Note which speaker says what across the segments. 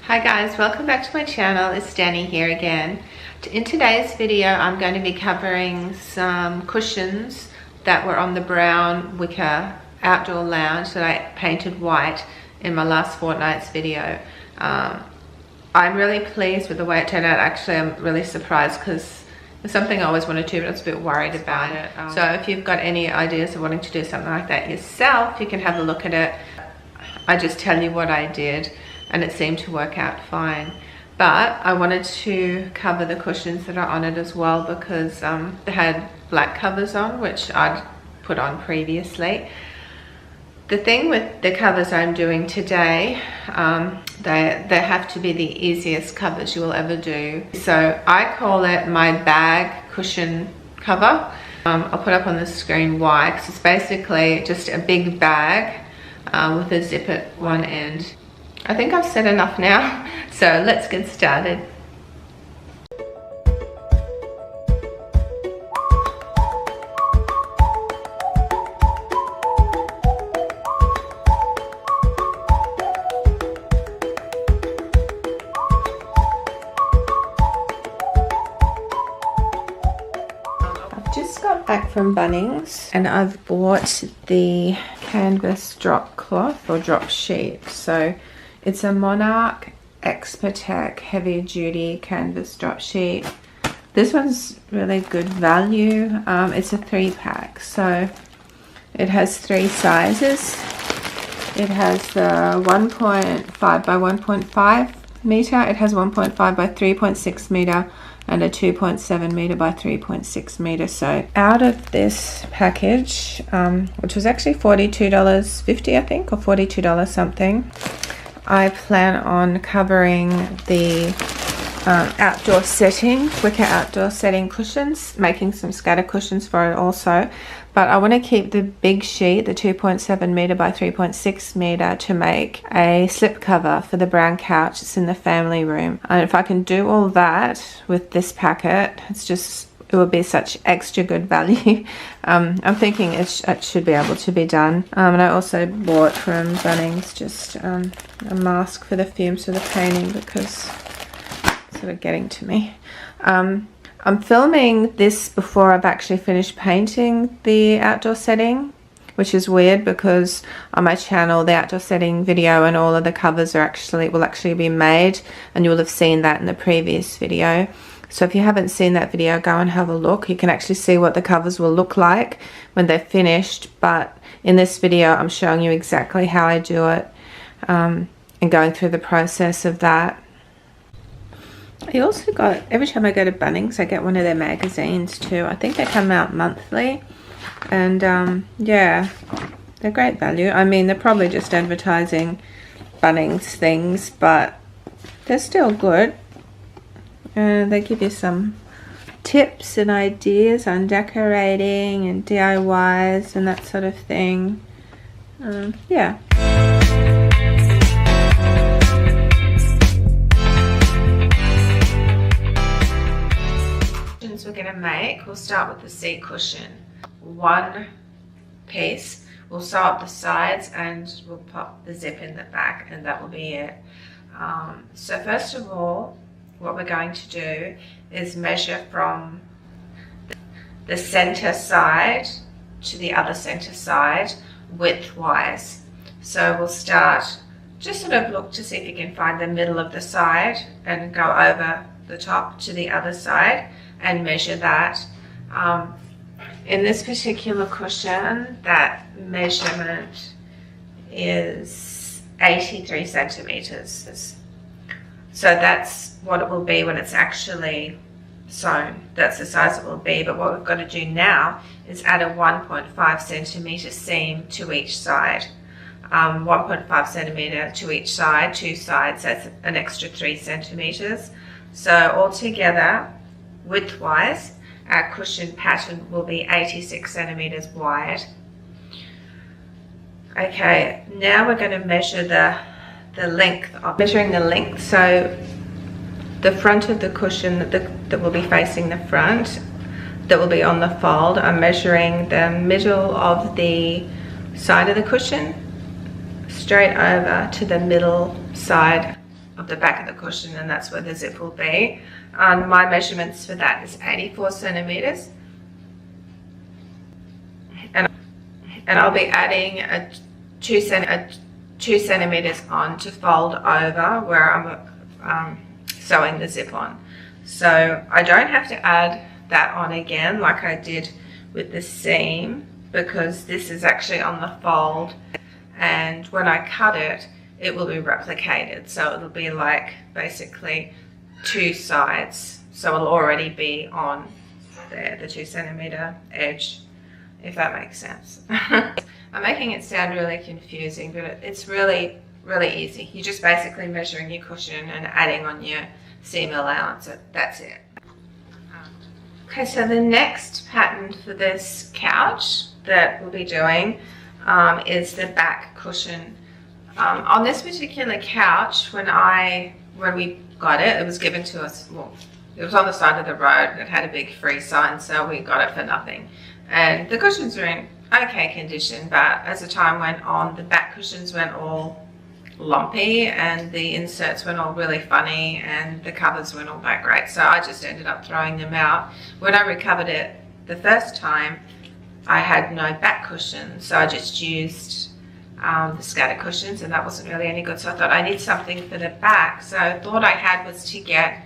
Speaker 1: Hi guys, welcome back to my channel. It's Danny here again. In today's video I'm going to be covering some cushions that were on the brown wicker outdoor lounge that I painted white in my last fortnight's video. I'm really pleased with the way it turned out. Actually, I'm really surprised because it's something I always wanted to, but I was a bit worried about it. So if you've got any ideas of wanting to do something like that yourself, you can have a look at it. I just tell you what I did and it seemed to work out fine. But I wanted to cover the cushions that are on it as well because they had black covers on, which I'd put on previously. The thing with the covers I'm doing today, they have to be the easiest covers you will ever do. So I call it my bag cushion cover. I'll put up on the screen why, because it's basically just a big bag with a zip at one end. I think I've said enough now, so let's get started. I've just got back from Bunnings and I've bought the canvas drop cloth or drop sheet. So it's a Monarch X heavy duty canvas drop sheet. This one's really good value. It's a 3-pack, so it has 3 sizes. It has the 1.5 by 1.5 meter, it has 1.5 by 3.6 meter, and a 2.7 meter by 3.6 meter. So out of this package, which was actually $42.50 I think, or $42 something, I plan on covering the outdoor setting, wicker outdoor setting cushions, making some scatter cushions for it also. But I want to keep the big sheet, the 2.7 meter by 3.6 meter, to make a slip cover for the brown couch. It's in the family room. And if I can do all that with this packet, it will be such extra good value. I'm thinking it should be able to be done. And I also bought from Bunnings just a mask for the fumes for the painting because it's sort of getting to me. I'm filming this before I've actually finished painting the outdoor setting, which is weird because on my channel the outdoor setting video and all of the covers will actually be made, and you will have seen that in the previous video. So if you haven't seen that video, go and have a look. You can actually see what the covers will look like when they're finished. But in this video, I'm showing you exactly how I do it and going through the process of that. I also got, every time I go to Bunnings, I get one of their magazines too. I think they come out monthly. And yeah, they're great value. I mean, they're probably just advertising Bunnings things, but they're still good. They give you some tips and ideas on decorating and DIYs and that sort of thing. Yeah. Cushions we're going to make, we'll start with the seat cushion. One piece. We'll sew up the sides and we'll pop the zip in the back, and that will be it. So first of all, what we're going to do is measure from the center side to the other center side width-wise. So we'll start, just sort of look to see if you can find the middle of the side and go over the top to the other side and measure that. In this particular cushion, that measurement is 83 centimeters. So that's what it will be when it's actually sewn. That's the size it will be. But what we've got to do now is add a 1.5 centimeter seam to each side. 1.5 centimeter to each side, 2 sides, that's an extra 3 centimeters. So altogether, width-wise, our cushion pattern will be 86 centimeters wide. Okay, now we're going to measure the length, measuring the length. So the front of the cushion that will be facing the front, that will be on the fold, I'm measuring the middle of the side of the cushion straight over to the middle side of the back of the cushion, and that's where the zip will be. My measurements for that is 84 centimeters. And I'll be adding a 2 centimeters on to fold over where I'm sewing the zip on. So I don't have to add that on again like I did with the seam, because this is actually on the fold, and when I cut it, it will be replicated. So it'll be like basically 2 sides. So it'll already be on there, the 2 centimeter edge, if that makes sense. I'm making it sound really confusing, but it's really easy. You're just basically measuring your cushion and adding on your seam allowance. That's it. Okay, so the next pattern for this couch that we'll be doing is the back cushion. On this particular couch, when we got it, it was given to us, well, it was on the side of the road and it had a big free sign, so we got it for nothing. And the cushions were in okay condition, but as the time went on, the back cushions went all lumpy and the inserts went all really funny and the covers weren't all that great, so I just ended up throwing them out. When I recovered it the first time, I had no back cushions, so I just used the scatter cushions, and that wasn't really any good, so I thought I need something for the back. So I thought I had was to get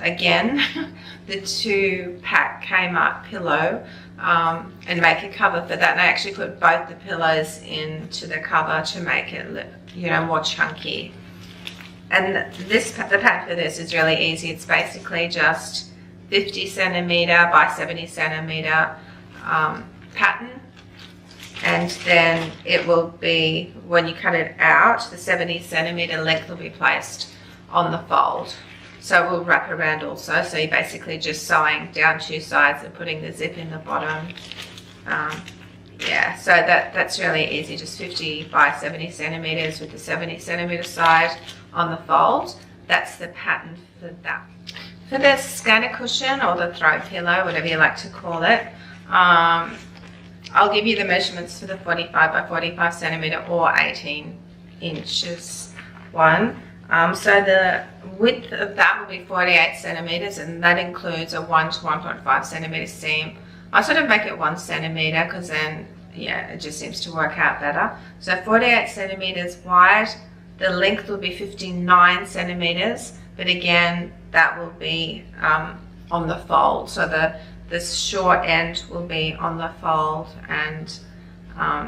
Speaker 1: again the 2-pack Kmart pillow and make a cover for that, and I actually put both the pillows into the cover to make it, you know, more chunky. And the pattern for this is really easy. It's basically just 50 centimeter by 70 centimeter pattern, and then it will be, when you cut it out, the 70 centimeter length will be placed on the fold. So it will wrap around also, so you're basically just sewing down 2 sides and putting the zip in the bottom. Yeah, so that's really easy, just 50 by 70 centimeters with the 70 centimeter side on the fold. That's the pattern for that. For the scanner cushion, or the throw pillow, whatever you like to call it, I'll give you the measurements for the 45 by 45 centimeter or 18 inches one. So the width of that will be 48 centimeters, and that includes a 1 to 1.5 centimeter seam. I sort of make it 1 centimeter because then, yeah, it just seems to work out better. So 48 centimeters wide, the length will be 59 centimeters, but again, that will be on the fold. So the short end will be on the fold, and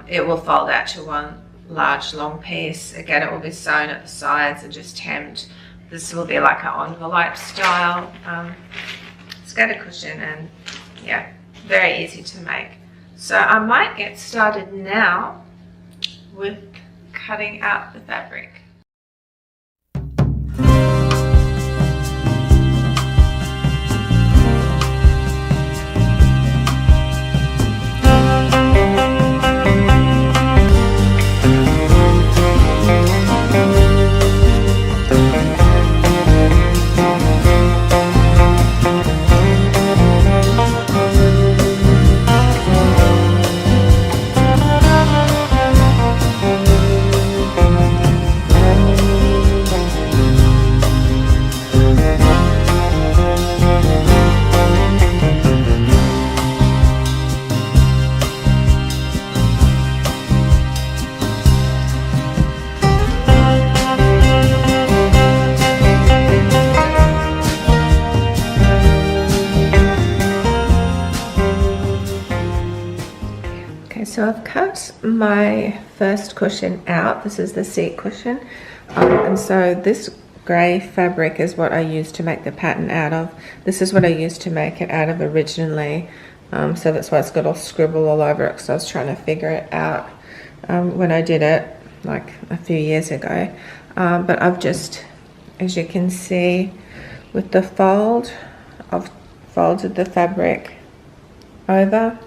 Speaker 1: it will fold out to one large long piece. Again, it will be sewn at the sides and just hemmed. This will be like an envelope style scatter cushion, and yeah, very easy to make. So I might get started now with cutting out the fabric. So I've cut my first cushion out. This is the seat cushion, and so this grey fabric is what I used to make the pattern out of. This is what I used to make it out of originally, so that's why it's got all scribble all over it, because I was trying to figure it out when I did it like a few years ago. But I've just, as you can see with the fold, I've folded the fabric over,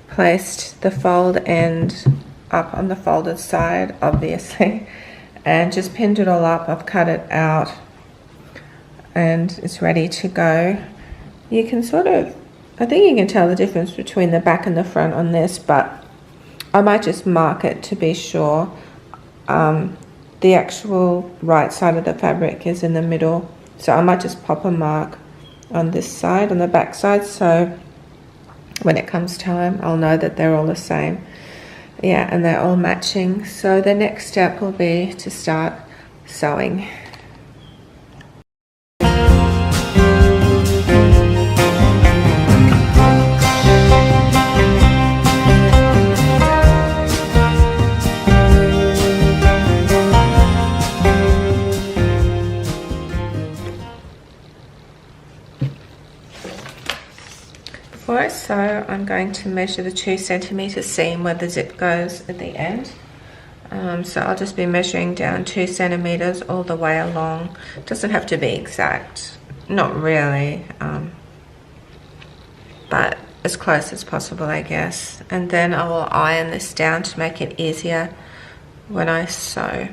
Speaker 1: placed the fold end up on the folded side, obviously, and just pinned it all up. I've cut it out and it's ready to go. You can sort of, I think you can tell the difference between the back and the front on this, but I might just mark it to be sure. the actual right side of the fabric is in the middle. So I might just pop a mark on this side, on the back side, so when it comes time I'll know that they're all the same. Yeah, and they're all matching. So the next step will be to start sewing. Before I sew, I'm going to measure the 2 centimeter seam where the zip goes at the end. So I'll just be measuring down 2 centimeters all the way along. It doesn't have to be exact, not really, but as close as possible, I guess. And then I will iron this down to make it easier when I sew.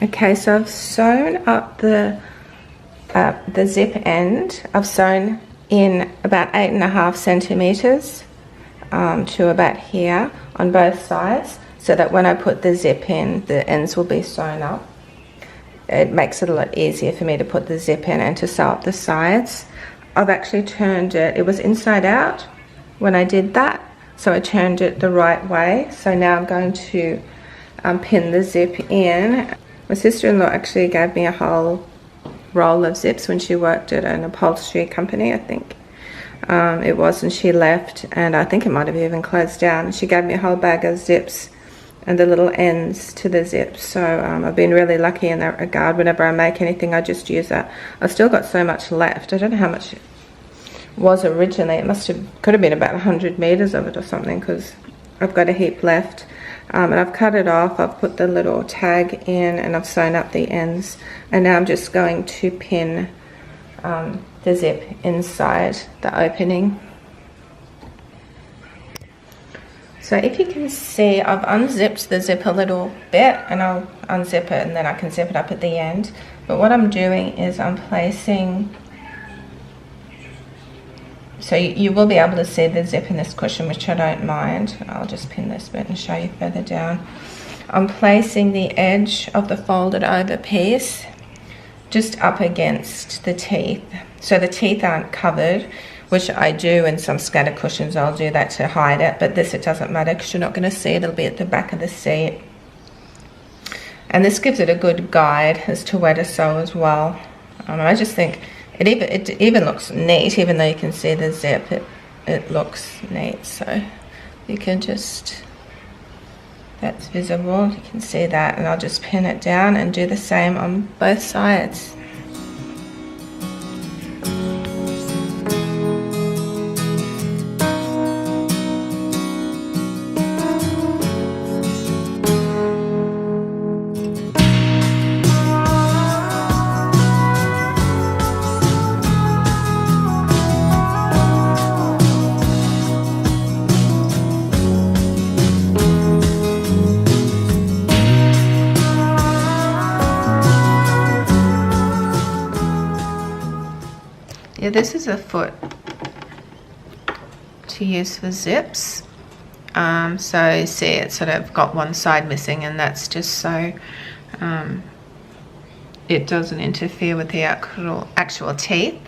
Speaker 1: Okay, so I've sewn up the zip end. I've sewn in about 8.5 centimeters to about here on both sides, so that when I put the zip in, the ends will be sewn up. It makes it a lot easier for me to put the zip in and to sew up the sides. I've actually turned it, it was inside out when I did that, so I turned it the right way. So now I'm going to pin the zip in. My sister-in-law actually gave me a whole roll of zips when she worked at an upholstery company, I think. It was, and she left, and I think it might have even closed down. She gave me a whole bag of zips and the little ends to the zips. So I've been really lucky in that regard. Whenever I make anything, I just use that. I've still got so much left. I don't know how much it was originally. It could have been about 100 meters of it or something, because I've got a heap left. And I've cut it off, I've put the little tag in, and I've sewn up the ends. And now I'm just going to pin the zip inside the opening. So if you can see, I've unzipped the zip a little bit, and I'll unzip it and then I can zip it up at the end. But what I'm doing is I'm placing, so you will be able to see the zip in this cushion, which I don't mind. I'll just pin this bit and show you further down. I'm placing the edge of the folded over piece just up against the teeth. So the teeth aren't covered, which I do in some scatter cushions. I'll do that to hide it, but this, it doesn't matter because you're not going to see it. It'll be at the back of the seat. And this gives it a good guide as to where to sew as well. I just think it even looks neat, even though you can see the zip, it looks neat. So you can just, that's visible, you can see that, and I'll just pin it down and do the same on both sides. Yeah, this is a foot to use for zips. So you see it's sort of got one side missing, and that's just so it doesn't interfere with the actual teeth.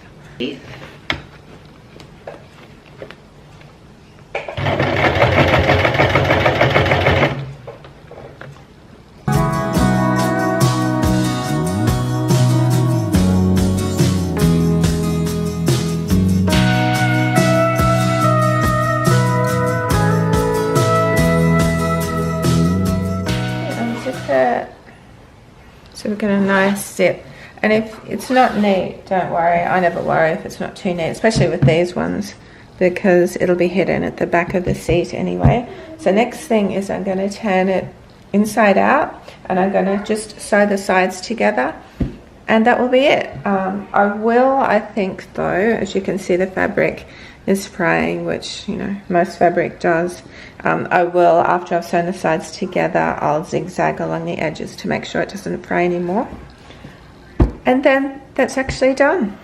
Speaker 1: So we've got a nice zip. And if it's not neat, don't worry. I never worry if it's not too neat, especially with these ones, because it'll be hidden at the back of the seat anyway. So next thing is I'm going to turn it inside out, and I'm going to just sew the sides together, and that will be it. I think though, as you can see, the fabric is fraying, which, you know, most fabric does. I will, after I've sewn the sides together, I'll zigzag along the edges to make sure it doesn't fray anymore. And then that's actually done.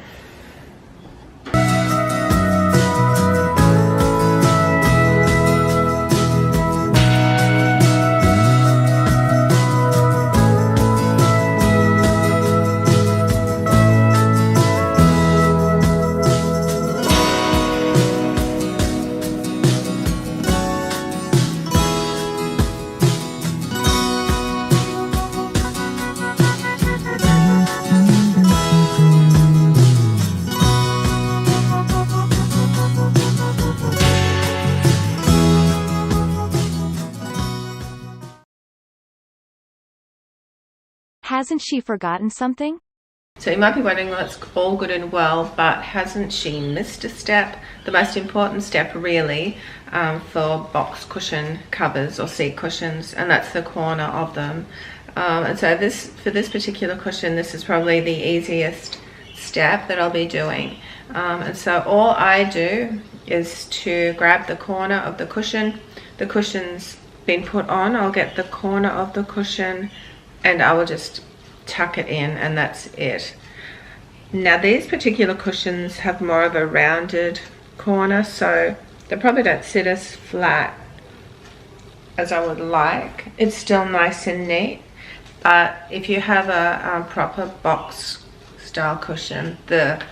Speaker 2: Hasn't she forgotten something?
Speaker 1: So you might be wondering, well, it's all good and well, but hasn't she missed a step? The most important step really for box cushion covers or seat cushions, and that's the corner of them. And so for this particular cushion, this is probably the easiest step that I'll be doing. And so all I do is to grab the corner of the cushion. The cushion's been put on. I'll get the corner of the cushion and I will just tuck it in, and that's it. Now these particular cushions have more of a rounded corner, so they probably don't sit as flat as I would like. It's still nice and neat, but if you have a proper box style cushion, the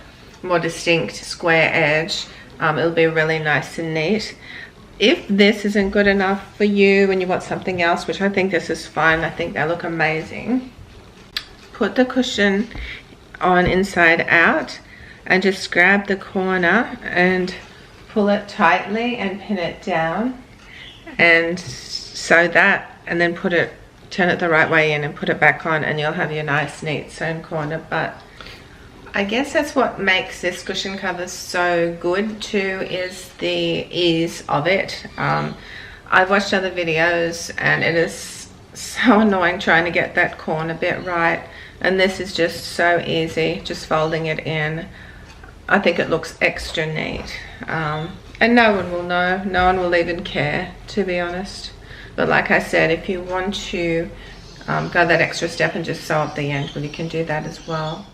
Speaker 1: more distinct square edge, it'll be really nice and neat. If this isn't good enough for you and you want something else, which I think this is fine, I think they look amazing, put the cushion on inside out and just grab the corner and pull it tightly and pin it down and sew that, and then turn it the right way in and put it back on, and you'll have your nice neat sewn corner. But I guess that's what makes this cushion cover so good too, is the ease of it. I've watched other videos and it is so annoying trying to get that corner bit right, and this is just so easy, just folding it in. I think it looks extra neat, and no one will know, no one will even care, to be honest. But like I said, if you want to go that extra step and just sew up the end, well, you can do that as well.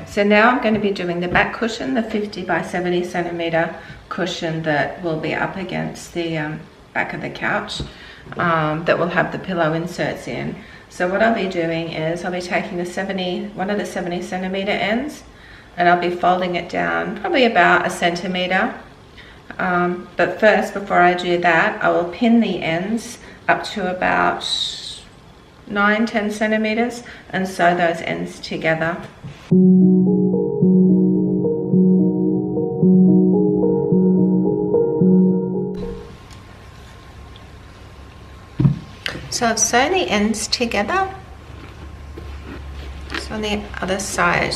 Speaker 1: So now I'm going to be doing the back cushion, the 50 by 70 centimeter cushion that will be up against the back of the couch, that will have the pillow inserts in. So what I'll be doing is I'll be taking one of the 70 centimeter ends, and I'll be folding it down probably about 1 centimeter. But first, before I do that, I will pin the ends up to about 9-10 centimeters and sew those ends together. So I've sewn the ends together. So on the other side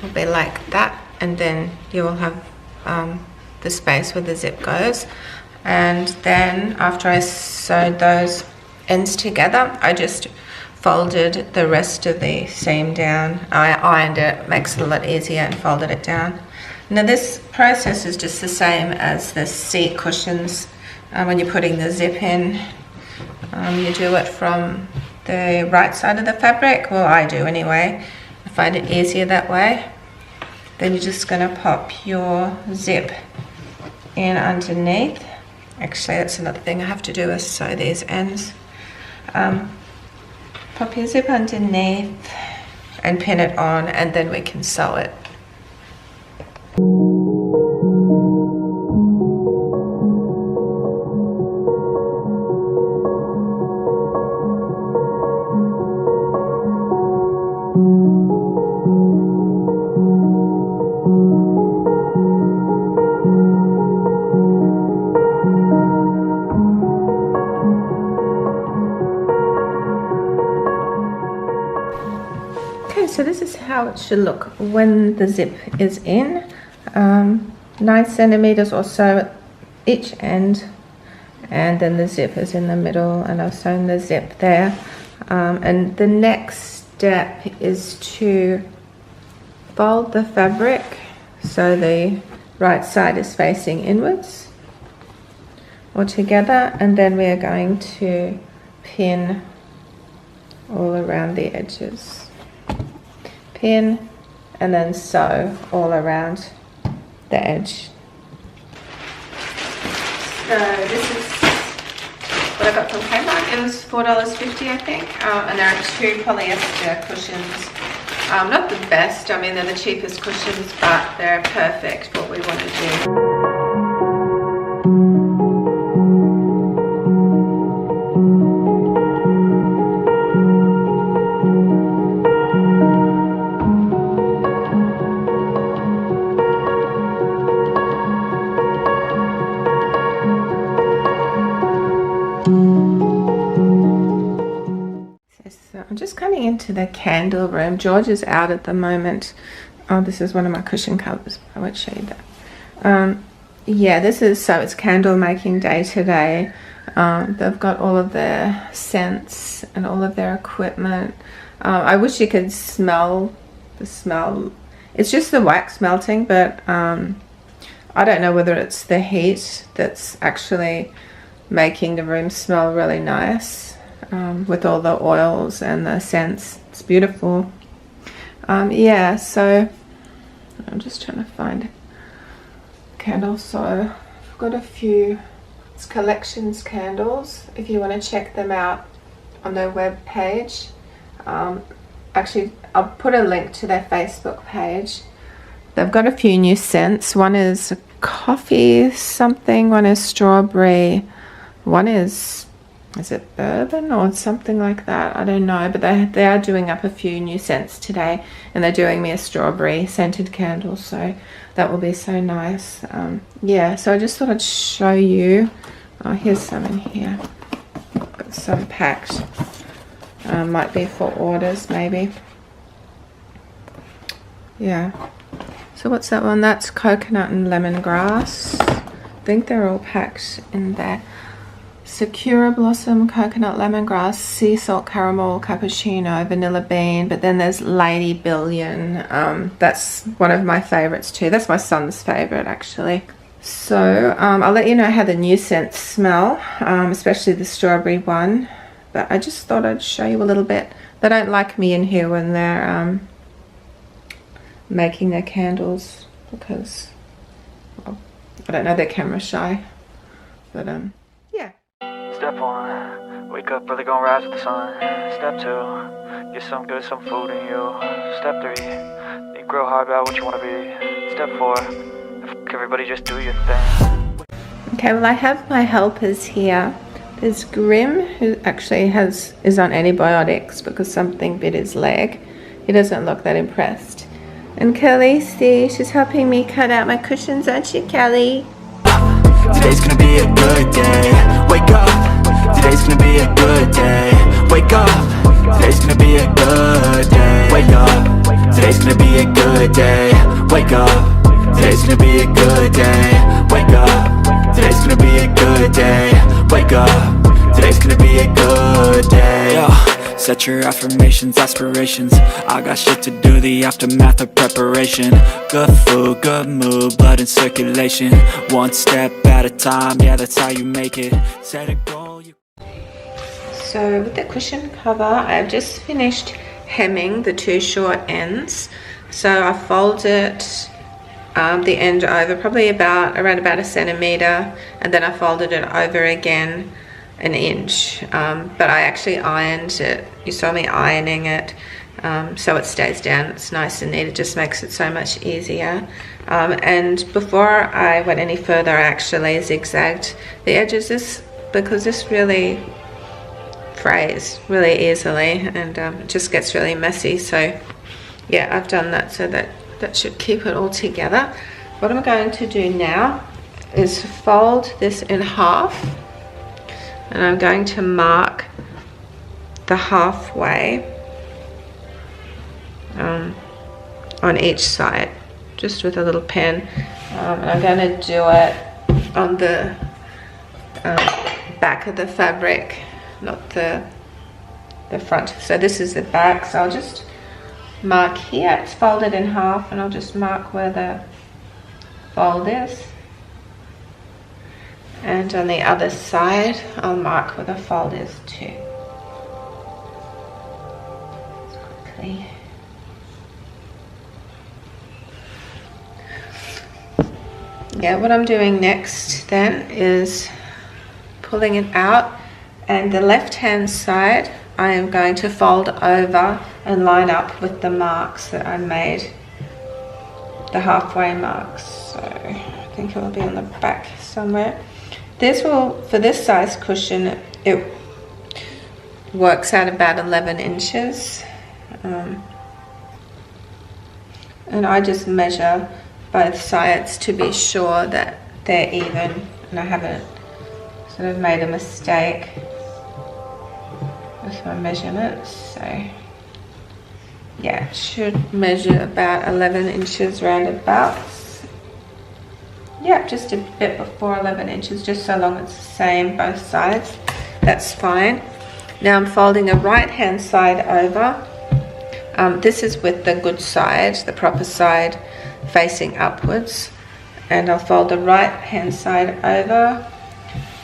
Speaker 1: will be like that, and then you will have the space where the zip goes. And then after I sewed those ends together, I just folded the rest of the seam down. I ironed it, makes it a lot easier, and folded it down. Now this process is just the same as the seat cushions. When you're putting the zip in, you do it from the right side of the fabric. Well, I do anyway. I find it easier that way. Then you're just going to pop your zip in underneath. Actually, that's another thing I have to do, is sew these ends. Pop your zip underneath and pin it on, and then we can sew it. so this is how it should look when the zip is in. 9 centimeters or so at each end, and then the zip is in the middle, and I've sewn the zip there. And the next step is to fold the fabric so the right side is facing inwards all together, and then we are going to pin all around the edges. Pin and then sew all around the edge. So this is what I got from Kmart. It was $4.50 I think, and there are 2 polyester cushions. Not the best, I mean they're the cheapest cushions, but they're perfect for what we want to do. So I'm just coming into the candle room. George is out at the moment. Oh, this is one of my cushion covers. I won't show you that. Yeah, this is, so it's candle making day today. They've got all of their scents and all of their equipment. I wish you could smell the smell. It's just the wax melting, but I don't know whether it's the heat that's actually making the room smell really nice. With all the oils and the scents. It's beautiful. Yeah, so I'm just trying to find candles. So I've got a few, it's collections candles, if you want to check them out on their web page. Actually, I'll put a link to their Facebook page. They've got a few new scents. One is coffee something, one is strawberry, one is it bourbon or something like that? I don't know, but they are doing up a few new scents today, and they're doing me a strawberry scented candle, so that will be so nice. Yeah, so I just thought I'd show you. Oh, here's some in here. Got some packed. Might be for orders maybe. Yeah. So what's that one? That's coconut and lemongrass. I think they're all packed in there. Sakura blossom, coconut, lemongrass, sea salt, caramel, cappuccino, vanilla bean, but then there's Lady Billion. That's one of my favorites too. That's my son's favorite actually. So I'll let you know how the new scents smell, especially the strawberry one. But I just thought I'd show you a little bit. They don't like me in here when they're making their candles because, well, I don't know, they're camera shy. But yeah.
Speaker 3: Step 1, wake up early, gonna rise with the sun. Step 2, get some good, some food in you. Step 3, think real hard about what you wanna be. Step 4, everybody just do your thing.
Speaker 1: Okay, well I have my helpers here. There's Grim, who actually is on antibiotics because something bit his leg. He doesn't look that impressed. And Kelly, see, she's helping me cut out my cushions, aren't you, Kelly?
Speaker 4: Today's gonna be a good day. Wake up. Today's gonna be a good day. Wake up. Today's gonna be a good day. Wake up. Today's gonna be a good day. Wake up. Today's gonna be a good day. Wake up. Today's gonna be a good day. Wake up. Today's gonna be a good day. Yo. Set your affirmations, aspirations. I got shit to do, the aftermath of preparation. Good food, good mood, blood in circulation. One step at a time, yeah, that's how you make it. Set a goal.
Speaker 1: So with the cushion cover, I've just finished hemming the 2 short ends. So I folded the end over probably around about 1 centimeter, and then I folded it over again 1 inch, but I actually ironed it. You saw me ironing it, so it stays down. It's nice and neat. It just makes it so much easier. And before I went any further, I actually zigzagged the edges because this really frays really easily, and it just gets really messy. So yeah, I've done that, so that should keep it all together. What I'm going to do now is fold this in half, and I'm going to mark the halfway. on each side, just with a little pen. And I'm going to do it on the back of the fabric, not the front. So this is the back, so I'll just mark here. It's folded in half, and I'll just mark where the fold is. And on the other side, I'll mark where the fold is too. Quickly. Yeah, what I'm doing next then is pulling it out, and the left hand side I am going to fold over and line up with the marks that I made, the halfway marks. So I think it will be on the back somewhere. This will, for this size cushion, it works out about 11 inches. And I just measure both sides to be sure that they're even, and I haven't sort of made a mistake with my measurements. So yeah, it should measure about 11 inches roundabouts. Yeah, just a bit before 11 inches, just so long it's the same both sides. That's fine. Now I'm folding a right hand side over. This is with the good side, the proper side, facing upwards, and I'll fold the right hand side over,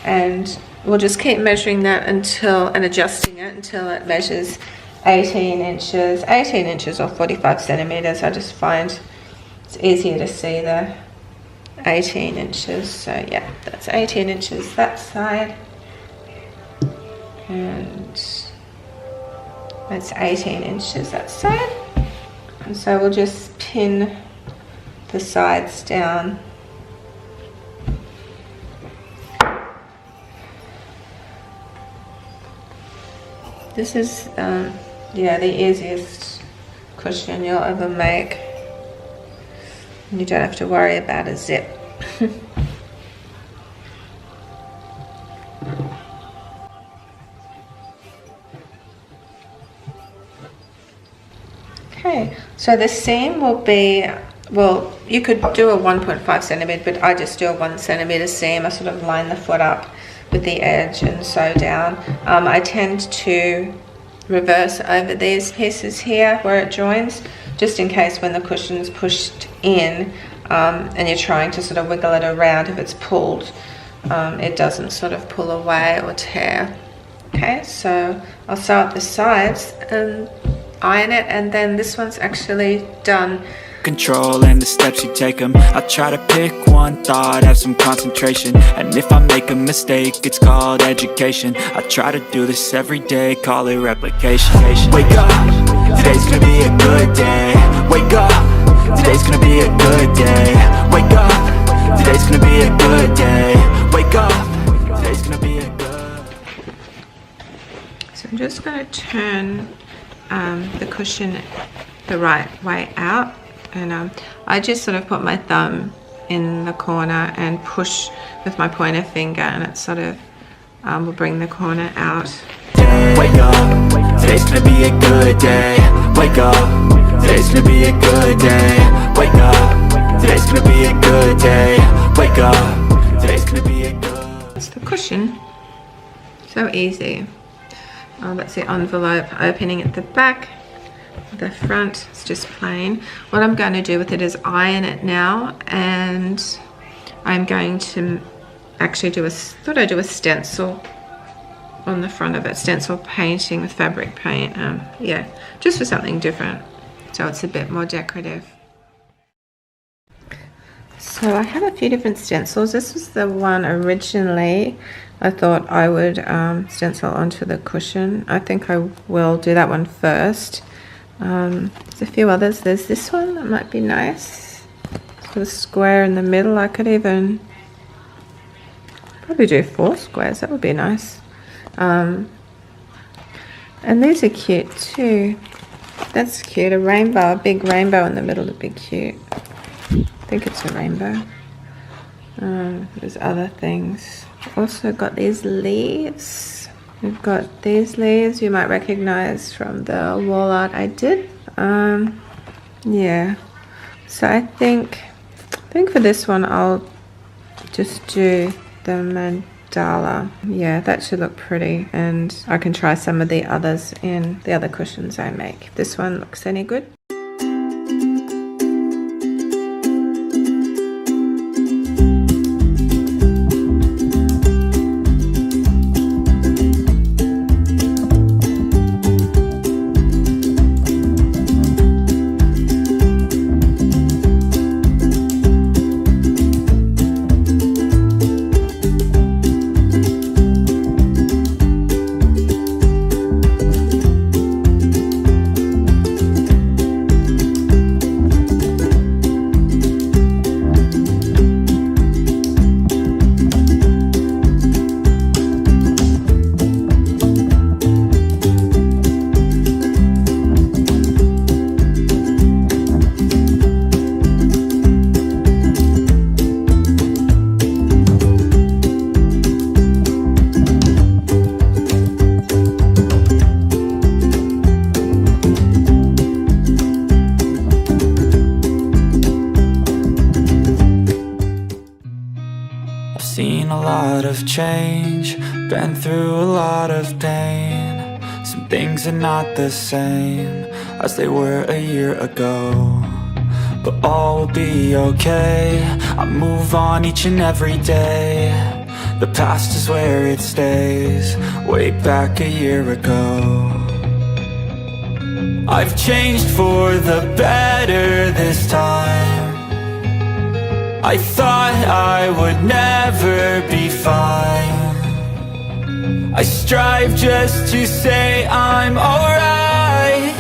Speaker 1: and we'll just keep measuring that until, and adjusting it until it measures 18 inches or 45 centimeters. I just find it's easier to see the 18 inches. So yeah, that's 18 inches that side, and that's 18 inches that side. And so we'll just pin the sides down. This is yeah, the easiest cushion you'll ever make. You don't have to worry about a zip. Okay, so the seam will be, well, you could do a 1.5 centimeter, but I just do a 1 centimeter seam. I sort of line the foot up with the edge and sew down. I tend to reverse over these pieces here where it joins, just in case when the cushion's pushed in and you're trying to sort of wiggle it around, if it's pulled, it doesn't sort of pull away or tear. Okay, so I'll sew up the sides and iron it, and then this one's actually done.
Speaker 4: Control and the steps you take them. I try to pick one thought, have some concentration, and if I make a mistake, it's called education. I try to do this every day, call it replication. Wake up, today's gonna be a good day. Wake up, today's gonna be a good day. Wake up, today's gonna be a good day. Wake up, today's gonna be a good.
Speaker 1: So I'm just going to turn the cushion the right way out, and I just sort of put my thumb in the corner and push with my pointer finger, and it sort of will bring the corner out.
Speaker 4: Wake up, today's gonna be a good day. Wake up, today's gonna be a good day. Wake up, today's gonna be a good day. Wake up, today's gonna be a good.
Speaker 1: It's the cushion, so easy. That's the envelope opening at the back. The front is just plain. What I'm going to do with it is iron it now, and I'm going to actually do thought I'd do a stencil on the front of it, stencil painting with fabric paint. Yeah, just for something different, so it's a bit more decorative. So I have a few different stencils. This was the one originally I thought I would stencil onto the cushion. I think I will do that one first. There's a few others. There's this one that might be nice. It's got a square in the middle. I could even probably do 4 squares. That would be nice. And these are cute too. That's cute. A rainbow, a big rainbow in the middle would be cute. I think it's a rainbow. There's other things. Also got these leaves. We've got these leaves you might recognize from the wall art I did. Yeah, so I think for this one I'll just do the mandala. Yeah, that should look pretty, and I can try some of the others in the other cushions I make. If this one looks any good.
Speaker 4: Seen a lot of change, been through a lot of pain. Some things are not the same as they were a year ago, but all will be okay. I move on each and every day. The past is where it stays, way back a year ago. I've changed for the better this time. I thought I would never be fine. I strive just to say I'm alright,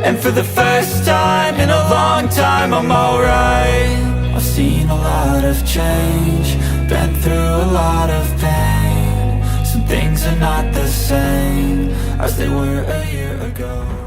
Speaker 4: and for the first time in a long time I'm alright. I've seen a lot of change, been through a lot of pain. Some things are not the same as they were a year ago.